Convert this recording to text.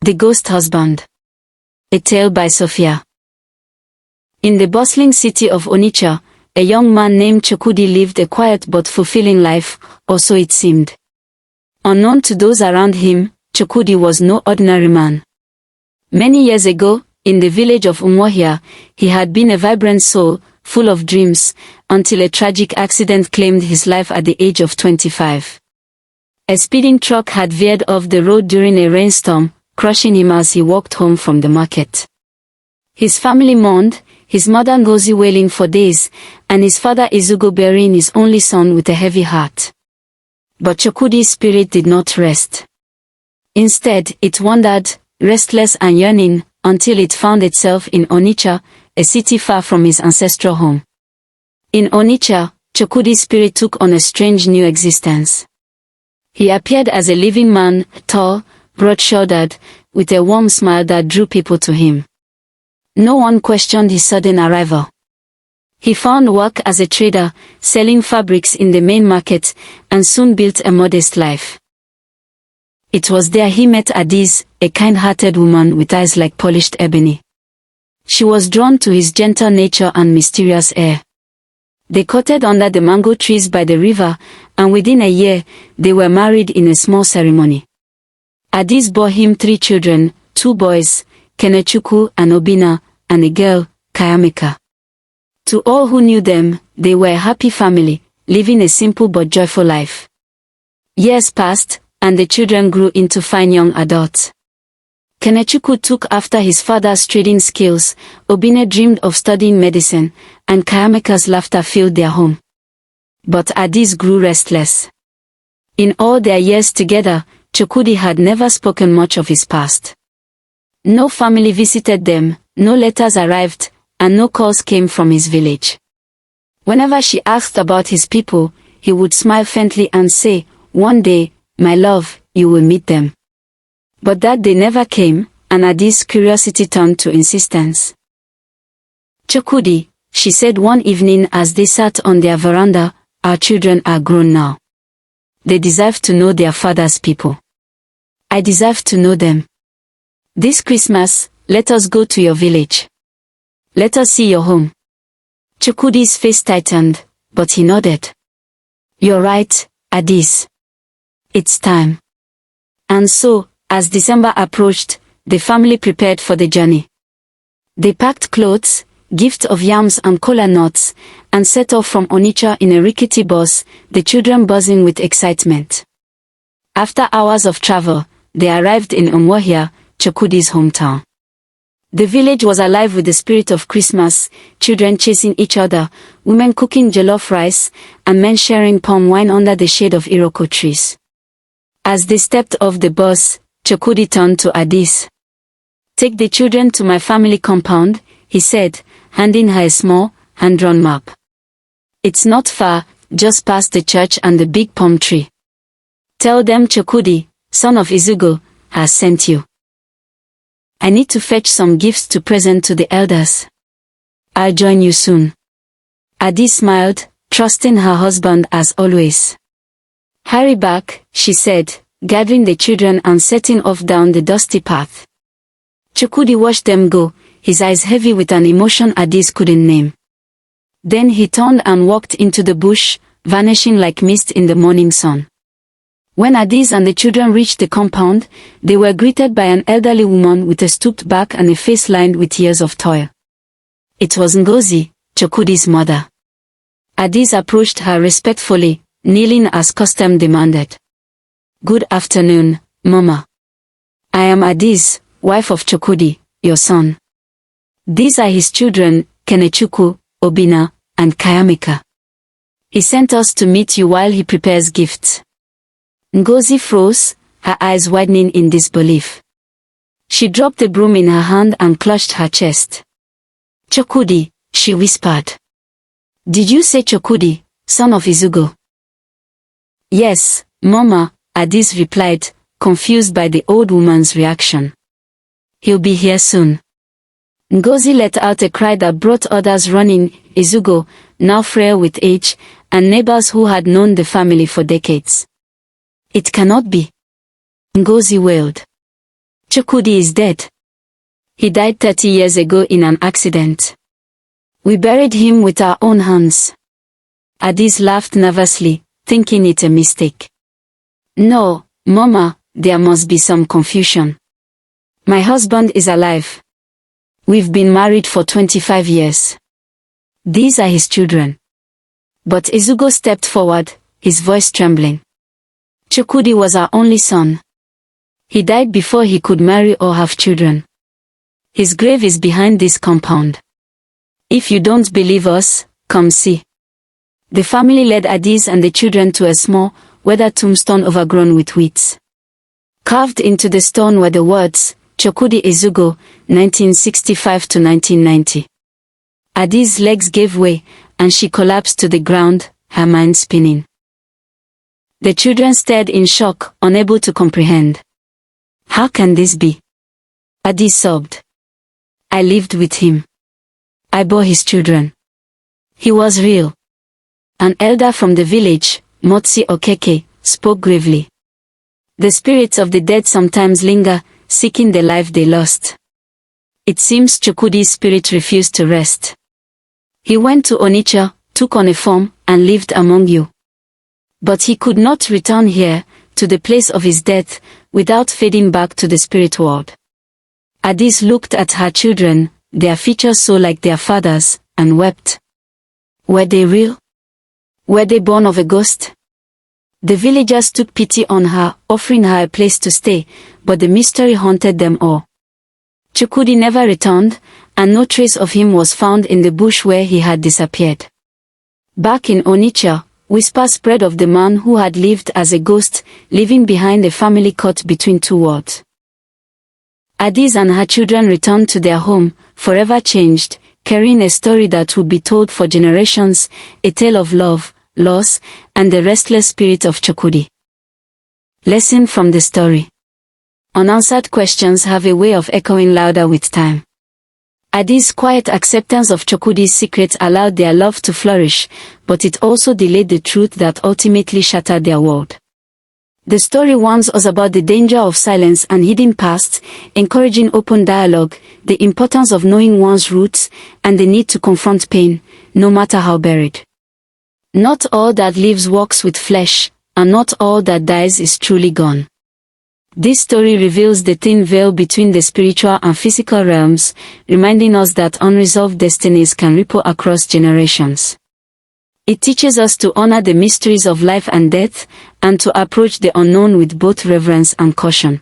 The Ghost Husband. A tale by Sophia. In the bustling city of Onitsha, a young man named Chukwudi lived a quiet but fulfilling life, or so it seemed. Unknown to those around him, Chukwudi was no ordinary man. Many years ago, in the village of Umuahia, he had been a vibrant soul, full of dreams, until a tragic accident claimed his life at the age of 25. A speeding truck had veered off the road during a rainstorm, crushing him as he walked home from the market. His family mourned, his mother Ngozi wailing for days, and his father Izugo burying his only son with a heavy heart. But Chukwudi's spirit did not rest. Instead, it wandered, restless and yearning, until it found itself in Onitsha, a city far from his ancestral home. In Onitsha, Chukwudi's spirit took on a strange new existence. He appeared as a living man, tall, broad-shouldered, with a warm smile that drew people to him. No one questioned his sudden arrival. He found work as a trader, selling fabrics in the main market, and soon built a modest life. It was there he met Adaeze, a kind-hearted woman with eyes like polished ebony. She was drawn to his gentle nature and mysterious air. They courted under the mango trees by the river, and within a year, they were married in a small ceremony. Adaeze bore him 3 children, 2 boys, Kenechukwu and Obina, and a girl, Kayamika. To all who knew them, they were a happy family, living a simple but joyful life. Years passed, and the children grew into fine young adults. Kenechukwu took after his father's trading skills, Obina dreamed of studying medicine, and Kayamika's laughter filled their home. But Adaeze grew restless. In all their years together, Chukwudi had never spoken much of his past. No family visited them, no letters arrived, and no calls came from his village. Whenever she asked about his people, he would smile faintly and say, "One day, my love, you will meet them." But that day never came, and Adaeze's curiosity turned to insistence. "Chukwudi," she said one evening as they sat on their veranda, "our children are grown now. They deserve to know their father's people. I deserve to know them. This Christmas, let us go to your village. Let us see your home." Chukwudi's face tightened, but he nodded. "You're right, Adaeze. It's time." And so, as December approached, the family prepared for the journey. They packed clothes, gifts of yams and kola nuts, and set off from Onitsha in a rickety bus, the children buzzing with excitement. After hours of travel, they arrived in Umuahia, Chukwudi's hometown. The village was alive with the spirit of Christmas, children chasing each other, women cooking jollof rice, and men sharing palm wine under the shade of iroko trees. As they stepped off the bus, Chukwudi turned to Adaeze. "Take the children to my family compound," he said, handing her a small, hand-drawn map. "It's not far, just past the church and the big palm tree. Tell them Chukwudi, son of Izugo, has sent you. I need to fetch some gifts to present to the elders. I'll join you soon." Adaeze smiled, trusting her husband as always. "Hurry back," she said, gathering the children and setting off down the dusty path. Chukwudi watched them go, his eyes heavy with an emotion Adaeze couldn't name. Then he turned and walked into the bush, vanishing like mist in the morning sun. When Adaeze and the children reached the compound, they were greeted by an elderly woman with a stooped back and a face lined with years of toil. It was Ngozi, Chukwudi's mother. Adaeze approached her respectfully, kneeling as custom demanded. "Good afternoon, Mama. I am Adaeze, wife of Chukwudi, your son. These are his children, Kenechukwu, Obina, and Kayamika. He sent us to meet you while he prepares gifts." Ngozi froze, her eyes widening in disbelief. She dropped the broom in her hand and clutched her chest. "Chukwudi," she whispered. "Did you say Chukwudi, son of Izugo?" "Yes, Mama," Adaeze replied, confused by the old woman's reaction. "He'll be here soon." Ngozi let out a cry that brought others running, Izugo, now frail with age, and neighbors who had known the family for decades. "It cannot be," Ngozi wailed. Chukwudi is dead. He died 30 years ago in an accident. We buried him with our own hands. Adaeze laughed nervously, thinking it a mistake. No, Mama, there must be some confusion. My husband is alive. We've been married for 25 years. These are his children. But Ezugo stepped forward, his voice trembling. Chukwudi was our only son. He died before he could marry or have children. His grave is behind this compound. If you don't believe us, come see. The family led Adaeze and the children to a small, weathered tombstone overgrown with weeds. Carved into the stone were the words, Chukwudi Ezugo, 1965 to 1990. Adaeze's legs gave way, and she collapsed to the ground, her mind spinning. The children stared in shock, unable to comprehend. How can this be? Adaeze sobbed. I lived with him. I bore his children. He was real. An elder from the village, Motsi Okeke, spoke gravely. The spirits of the dead sometimes linger, seeking the life they lost. It seems Chukwudi's spirit refused to rest. He went to Onitsha, took on a form, and lived among you. But he could not return here, to the place of his death, without fading back to the spirit world. Adaeze looked at her children, their features so like their father's, and wept. Were they real? Were they born of a ghost? The villagers took pity on her, offering her a place to stay, but the mystery haunted them all. Chukwudi never returned, and no trace of him was found in the bush where he had disappeared. Back in Onitsha, whispers spread of the man who had lived as a ghost, leaving behind a family caught between two worlds. Adaeze and her children returned to their home, forever changed, carrying a story that would be told for generations, a tale of love, loss, and the restless spirit of Chukwudi. Lesson from the story. Unanswered questions have a way of echoing louder with time. Adaeze's quiet acceptance of Chukwudi's secrets allowed their love to flourish, but it also delayed the truth that ultimately shattered their world. The story warns us about the danger of silence and hidden pasts, encouraging open dialogue, the importance of knowing one's roots, and the need to confront pain, no matter how buried. Not all that lives walks with flesh, and not all that dies is truly gone. This story reveals the thin veil between the spiritual and physical realms, reminding us that unresolved destinies can ripple across generations. It teaches us to honor the mysteries of life and death, and to approach the unknown with both reverence and caution.